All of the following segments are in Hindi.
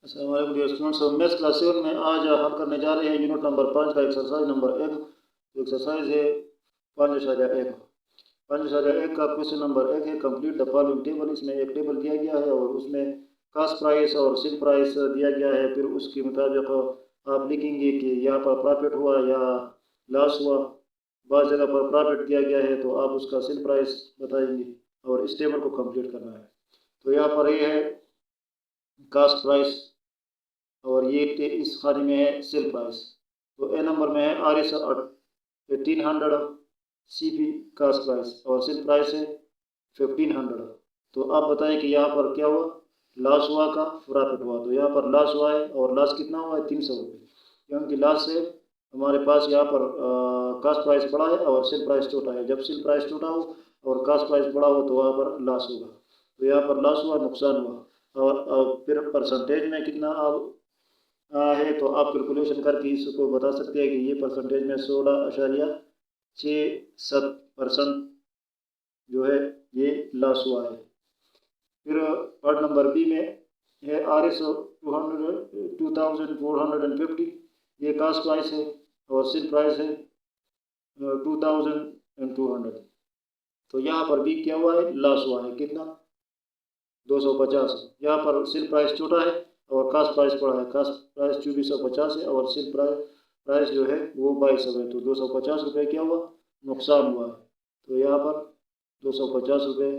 हमारे डियर स्टूडेंट्स, मैथ्स क्लास 7 में आज हल करने जा रहे हैं यूनिट नंबर 5 का एक्सरसाइज नंबर 1। एक्सरसाइज है 5.1। 5.1 का क्वेश्चन नंबर 1 है, कंप्लीट द फॉलोइंग टेबल। इसमें एक टेबल दिया गया है और उसमें कास्ट प्राइस और सेल प्राइस दिया गया है। फिर उसके मुताबिक आप लिखेंगे कि यहाँ पर प्रॉफिट हुआ या लॉस हुआ। बहुत जगह पर प्रॉफिट दिया गया है तो आप उसका सेल प्राइस बताएंगे और इस टेबल को कंप्लीट करना है। तो यहाँ पर ये है कास्ट प्राइस और ये इस खाने में है सेल प्राइस। तो ए नंबर में है RS 1800 CP कास्ट प्राइस और सेल प्राइस है 1500। तो आप बताएं कि यहाँ पर क्या हुआ, लॉस हुआ का प्रॉफिट हुआ। तो यहाँ पर लॉस हुआ है और लॉस कितना हुआ है 300 रुपये, क्योंकि लॉस से हमारे पास यहाँ पर कास्ट प्राइस बड़ा है और सेल प्राइस छोटा है। जब सेल प्राइस छोटा हो और कास्ट प्राइस बड़ा हो तो वहाँ पर लॉस होगा। तो यहाँ पर लॉस हुआ, नुकसान हुआ। और फिर परसेंटेज में कितना आप है तो आप कैलकुलेशन करके इसको बता सकते हैं कि ये परसेंटेज में 16.67% जो है ये लॉस हुआ है। फिर पार्ट नंबर बी में है RS 2450, ये कास्ट प्राइस है और सेल प्राइस है 2200। तो यहाँ पर भी क्या हुआ है, लॉस हुआ है। कितना, 250। यहाँ पर सेल प्राइस छोटा है और कास्ट प्राइस बड़ा है। कास्ट प्राइस 2450 है और सेल प्राइस जो है वो 2200 है। तो 250 रुपये क्या हुआ, नुकसान हुआ है। तो यहाँ पर 250 रुपये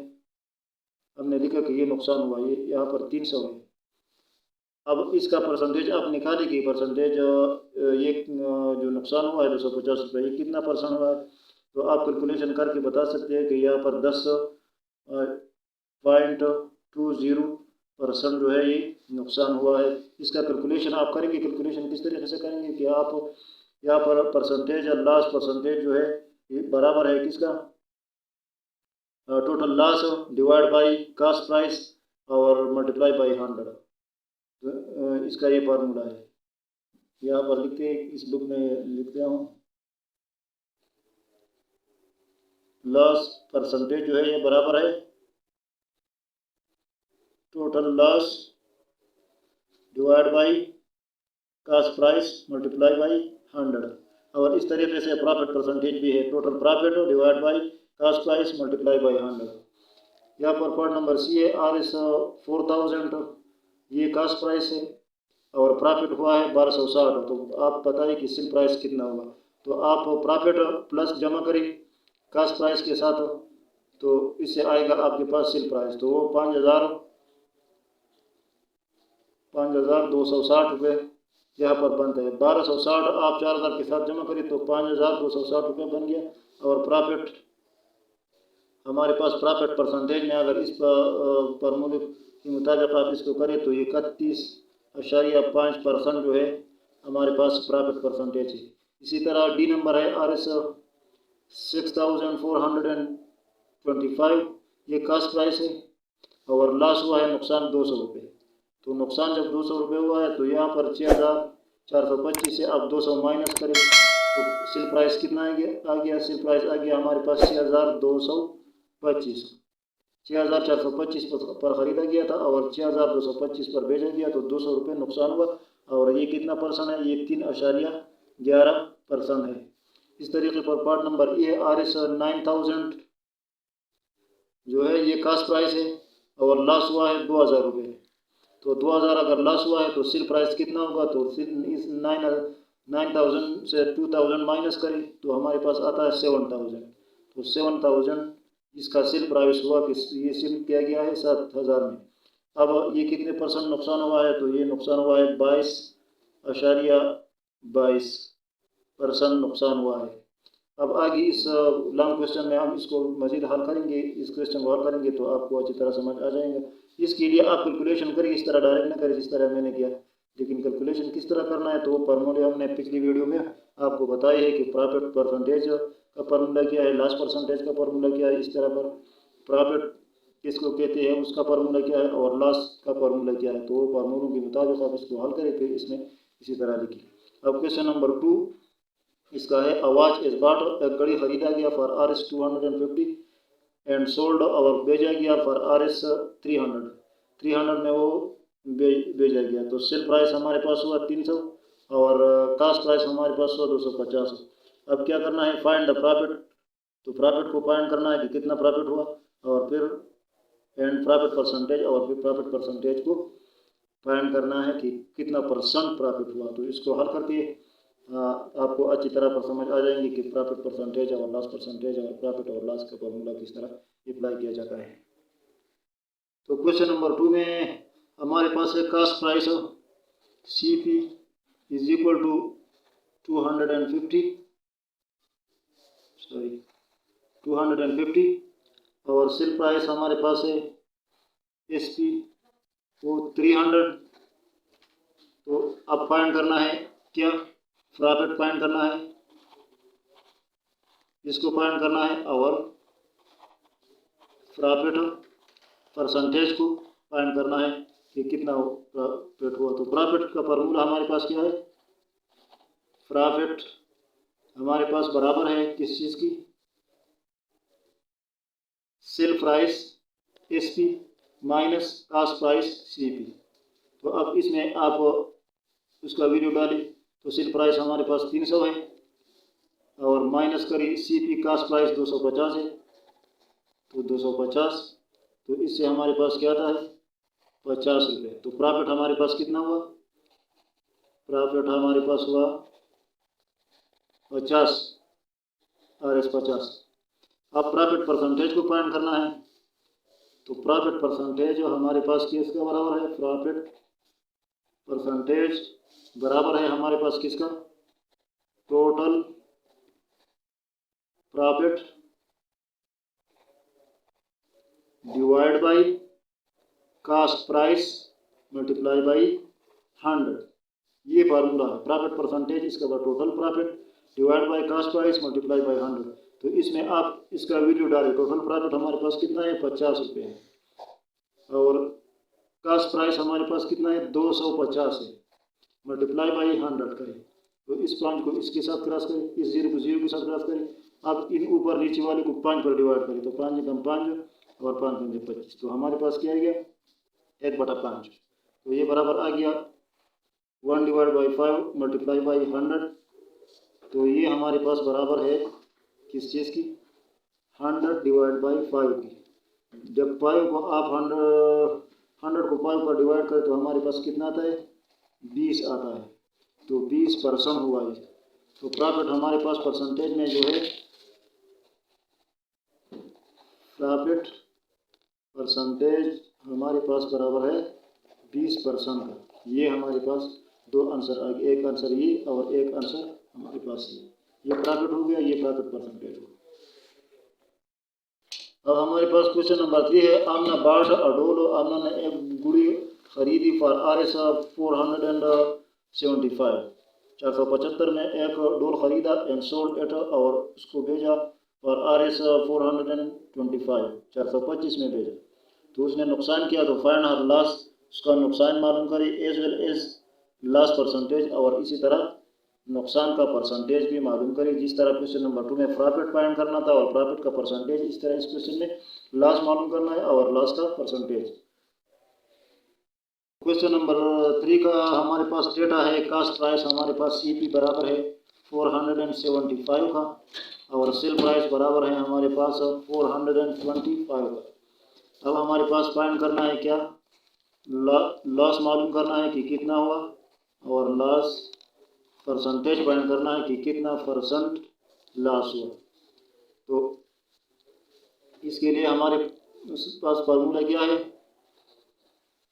हमने लिखा कि ये नुकसान हुआ, ये यहाँ पर 300 है। अब इसका परसेंटेज आप निकालिए कि परसेंटेज ये जो नुकसान हुआ है 250 रुपये, ये कितना परसेंट हुआ है। तो आप कैलकुलेशन करके बता सकते हैं कि यहाँ पर 10.20% जो है ये नुकसान हुआ है। इसका कैलकुलेशन आप करेंगे। कैलकुलेशन किस तरीके से करेंगे कि आप यहाँ पर परसेंटेज और लॉस परसेंटेज जो है ये बराबर है किसका, total loss divide by cost price और मल्टीप्लाई बाय 100। तो इसका ये फार्मूला है, यहाँ पर लिखते हैं, इस बुक में लिखते हूँ। लॉस परसेंटेज जो है ये बराबर है total loss divide by cost price multiply by 100। और इस तरीके से प्रॉफिट परसेंटेज भी है, total profit divide by cost price multiply by 100। यहाँ पर पार्ट नंबर सी है RS 4000, ये कास्ट प्राइस है और प्रॉफिट हुआ है 1260। तो आप बताइए कि सेल प्राइस कितना होगा। तो आप प्रॉफिट प्लस जमा करें कास्ट प्राइस के साथ, तो इससे आएगा आपके पास सेल प्राइस। तो वो 5260 रुपये यहाँ पर बनता है। 1260 आप 4000 के साथ जमा करें तो 5260 रुपये बन गया। और प्रॉफिट हमारे पास प्रॉफिट परसेंटेज में अगर इस फॉर्मूले के मुताबिक आप इसको करें तो 31.5% जो है हमारे पास प्रॉफिट परसेंटेज है। इसी तरह डी नंबर है RS 6425, ये कास्ट प्राइस है और लॉस हुआ है नुकसान 200 रुपये। तो नुकसान जब 200 रुपये हुआ है तो यहाँ पर 6425 से आप 200 माइनस करें तो सेल प्राइस कितना आ गया सेल प्राइस आ गया हमारे पास 6225। 6425 पर ख़रीदा गया था और 6225 पर भेजा गया, तो 200 रुपये नुकसान हुआ। और ये कितना परसेंट है, ये 3.11% है। इस तरीके पर पार्ट नंबर ए RS 9000 जो है ये कास्ट प्राइस है और लॉस हुआ है 2000 रुपये। तो 2000 अगर लॉस हुआ है तो सेल प्राइस कितना होगा, तो इस 9000 से 2000 माइनस करें तो हमारे पास आता है 7000। तो 7000 इसका सेल प्राइस हुआ कि ये सेल किया गया है 7000 में। अब ये कितने परसेंट नुकसान हुआ है, तो ये नुकसान हुआ है 22.22% नुकसान हुआ है। अब आगे इस लॉन्ग क्वेश्चन में हम इसको मजीद हल करेंगे, इस क्वेश्चन को हल करेंगे तो आपको अच्छी तरह समझ आ जाएगा। इसके लिए आप कैलकुलेशन करिए, इस तरह डायरेक्ट ना करें जिस तरह मैंने किया, लेकिन कैलकुलेशन किस तरह करना है तो वो फार्मूले हमने पिछली वीडियो में आपको बताए है कि प्रॉफिट परसेंटेज का फार्मूला क्या है, लॉस परसेंटेज का फार्मूला क्या है, इस तरह पर प्रॉफिट किसको कहते हैं उसका फार्मूला क्या है और लॉस का फार्मूला क्या है। तो वो फार्मूलों के मुताबिक आप इसको हल करें, फिर इसमें इसी तरह लिखिए। अब क्वेश्चन नंबर 2 इसका है, अ वॉच इज बॉट, एक घड़ी खरीदा गया फॉर RS 250 एंड सोल्ड और बेचा गया फॉर RS 300। 300 में वो भेजा गया। तो सेल प्राइस हमारे पास हुआ 300 और कास्ट प्राइस हमारे पास हुआ 250। अब क्या करना है, फाइंड द प्रॉफिट। तो प्रॉफिट को फाइंड करना है कि कितना प्रॉफिट हुआ, और फिर एंड प्रॉफिट परसेंटेज, और फिर प्रॉफिट परसेंटेज को फाइंड करना है कि कितना परसेंट प्रॉफिट हुआ। तो इसको हल करके आपको अच्छी तरह पर समझ आ जाएंगी कि प्रॉफिट परसेंटेज और लॉस परसेंटेज और प्रॉफिट और लॉस का फॉर्मूला किस तरह अप्लाई किया जाता है। तो क्वेश्चन नंबर 2 में हमारे पास है cost price CP is equal to 250 और सेल प्राइस हमारे पास है SP वो 300। तो अब फाइंड करना है क्या, प्रॉफिट फाइंड करना है, इसको फाइंड करना है, और प्रॉफिट परसेंटेज को फाइंड करना है कि कितना प्रॉफिट हुआ। तो प्रॉफिट का फार्मूला हमारे पास क्या है, प्रॉफिट हमारे पास बराबर है किस चीज़ की, sale price SP minus cast price CP। तो अब इसमें आप उसका वीडियो डालें। तो सेल प्राइस हमारे पास 300 है और माइनस करी CP कास्ट प्राइस 250 है, तो 250। तो इससे हमारे पास क्या आता है 50 रुपये। तो प्रॉफिट हमारे पास कितना हुआ, प्रॉफिट हमारे पास हुआ 50 RS 50। अब प्रॉफिट परसेंटेज को फाइंड करना है। तो प्रॉफिट परसेंटेज जो हमारे पास किसका बराबर है, प्रॉफिट परसेंटेज बराबर है हमारे पास किसका, total profit divide by cost price multiply by 100। ये फार्मूला है प्रॉफिट परसेंटेज, इसका बाद total profit divide by cost price multiply by 100। तो इसमें आप इसका वीडियो डालें। टोटल प्रॉफिट हमारे पास कितना है 50 रुपये है, और कास्ट प्राइस हमारे पास कितना है 250 है, मल्टीप्लाई बाई 100 करें। तो इस 5 को इसके साथ क्रॉस करें, इस 0 को 0 के साथ क्रॉस करें। अब इन ऊपर नीचे वाले को 5 पर डिवाइड करें। तो 5 कम 5 और 5 पंजे 25। तो हमारे पास क्या आ गया 1/5। तो ये बराबर आ गया 1 डिवाइड बाई 5 मल्टीप्लाई बाई 100। तो ये हमारे पास बराबर है किस चीज़ की, 100 डिवाइड बाई 5 की। जब 5 को आप 100 को 5 पर डिवाइड करें तो हमारे पास कितना आता है 20 आता है। तो 20% हुआ ये। तो प्रॉफिट हमारे पास परसेंटेज में जो है, प्रॉफिट परसेंटेज हमारे पास बराबर है 20% का। ये हमारे पास दो आंसर आ गए, एक आंसर ये और एक आंसर हमारे पास ये प्रॉफिट हो गया, ये प्रॉफिट परसेंटेज हो गया। अब हमारे पास क्वेश्चन नंबर 3 है, आमना बाट अडोलो, आमना ने एक गुड़ी खरीदी फॉर RS 475, 475 में एक डोल खरीदा एंड सोल्ड एट, और उसको भेजा और RS 425, 425 में भेजा। तो उसने नुकसान किया। तो फाइंड हर लॉस, उसका नुकसान मालूम करें, as well as loss percentage, और इसी तरह नुकसान का परसेंटेज भी मालूम करें। जिस तरह क्वेश्चन नंबर 2 में प्रॉफिट फाइंड करना था और प्रॉफिट का परसेंटेज, इस तरह इस क्वेश्चन में लॉस मालूम करना है और लॉस का परसेंटेज। क्वेश्चन नंबर 3 का हमारे पास डेटा है, कास्ट प्राइस हमारे पास CP बराबर है 475 का, और सेल प्राइस बराबर है हमारे पास 425 का। अब हमारे पास फाइंड करना है क्या, लॉस मालूम करना है कि कितना हुआ, और लॉस परसेंटेज फाइंड करना है कि कितना परसेंट लॉस हुआ। तो इसके लिए हमारे पास फार्मूला क्या है,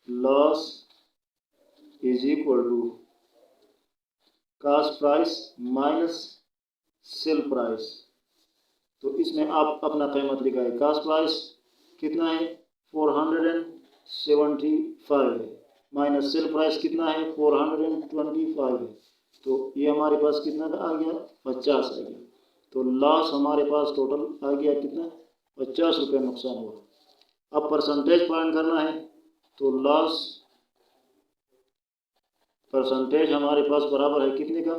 loss is equal to cost price minus sell price. तो इसमें आप अपना कीमत लिखाए, कास्ट प्राइस कितना है 475 है, माइनस सेल प्राइस कितना है 425 है। तो ये हमारे पास कितना आ गया 50 आ गया। तो लॉस हमारे पास टोटल आ गया कितना 50 रुपये नुकसान हुआ। अब परसेंटेज फाइंड करना है। तो लॉस परसेंटेज हमारे पास बराबर है कितने का,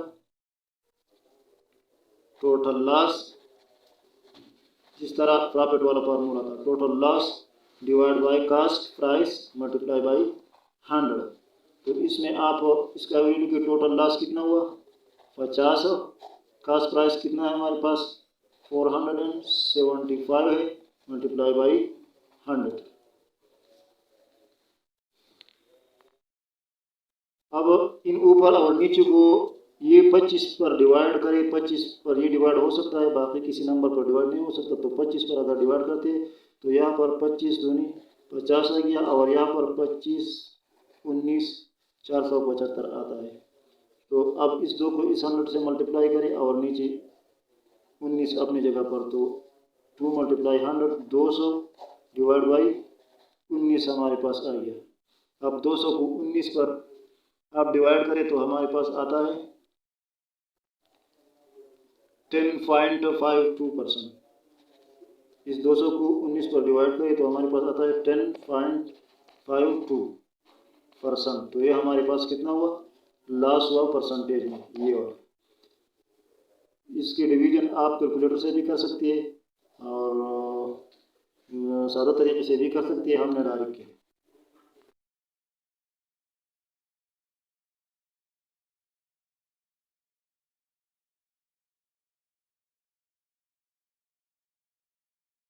टोटल लॉस, जिस तरह प्रॉफिट वाला फार्मूला था, total loss divide by cost price multiply by 100। तो इसमें आप इसका वैल्यू के टोटल लॉस कितना हुआ 50। कास्ट प्राइस कितना है हमारे पास 475 है मल्टीप्लाई बाई 100। अब इन ऊपर और नीचे को ये 25 पर डिवाइड करें, 25 पर ये डिवाइड हो सकता है, बाकी किसी नंबर पर डिवाइड नहीं हो सकता। तो 25 पर अगर डिवाइड करते हैं तो यहाँ पर 25 दूनी 50 आ गया और यहाँ पर 25 19 475 आता है। तो अब इस दो को इस 100 से मल्टीप्लाई करें और नीचे 19 अपनी जगह पर, तो 2 मल्टीप्लाई 100 200 डिवाइड बाई 19 हमारे पास आ गया। अब 200 को 19 पर आप डिवाइड करें तो हमारे पास आता है 10.52%। इस 200 को 19 पर डिवाइड करें तो हमारे पास आता है 10.52%। तो ये हमारे पास कितना हुआ लॉस हुआ परसेंटेज में ये। और इसके डिवीजन आप कैलकुलेटर से भी कर सकती है और सादा तरीके से भी कर सकती है, हमने डायरेक्ट किया।